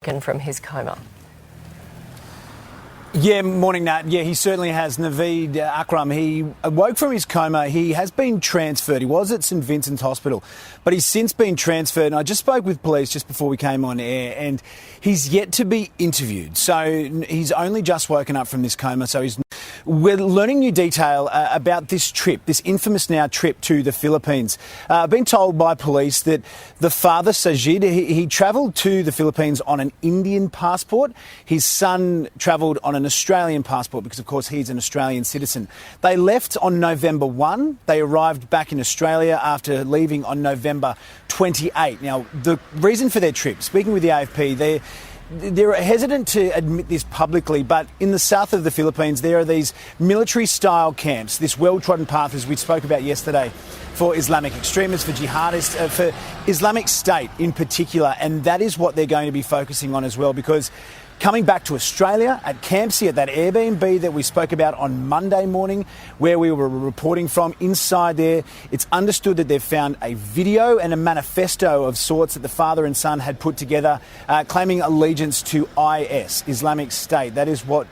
From his coma. Yeah, morning, Nat. Yeah, he certainly has. Naveed Akram, he awoke from his coma. He has been transferred. He was at St Vincent's Hospital, but he's since been transferred. And I just spoke with police just before we came on air, and he's yet to be interviewed. So he's only just woken up from this coma, so we're learning new detail about this trip, this infamous now trip to the Philippines. I've been told by police that the father, Sajid, he travelled to the Philippines on an Indian passport. His son travelled on an Australian passport because, of course, he's an Australian citizen. They left on November 1. They arrived back in Australia after leaving on November 28. Now, the reason for their trip, speaking with the AFP, they're hesitant to admit this publicly, but in the south of the Philippines, there are these military-style camps, this well-trodden path, as we spoke about yesterday, for Islamic extremists, for jihadists, for Islamic State in particular, and that is what they're going to be focusing on as well, because coming back to Australia at Campsie, at that Airbnb that we spoke about on Monday morning, where we were reporting from, inside there, it's understood that they've found a video and a manifesto of sorts that the father and son had put together, claiming allegiance to IS, Islamic State. That is what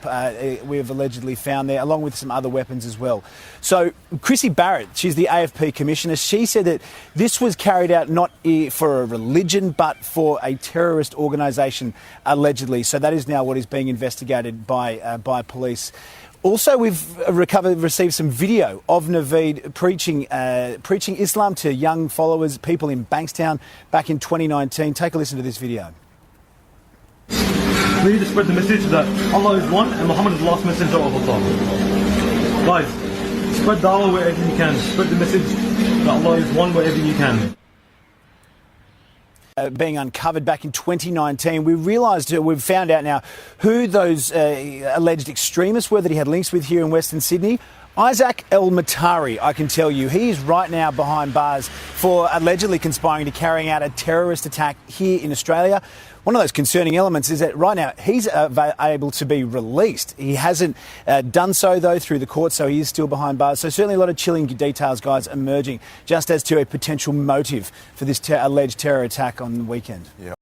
we have allegedly found there, along with some other weapons as well. So Chrissy Barrett, she's the AFP Commissioner, she said that this was carried out not for a religion, but for a terrorist organisation, allegedly. So that is now what is being investigated by police. Also, we've received some video of Naveed preaching Islam to young followers, people in Bankstown back in 2019. Take a listen to this video. We need to spread the message that Allah is one and Muhammad is the last messenger of Allah. Guys, spread dawah wherever you can. Spread the message that Allah is one wherever you can. Being uncovered back in 2019, we've found out now who those alleged extremists were that he had links with here in Western Sydney. Isaac El-Matari, I can tell you, he is right now behind bars for allegedly conspiring to carrying out a terrorist attack here in Australia. One of those concerning elements is that right now he's able to be released. He hasn't done so, though, through the court, so he is still behind bars. So certainly a lot of chilling details, guys, emerging just as to a potential motive for this alleged terror attack on the weekend. Yeah.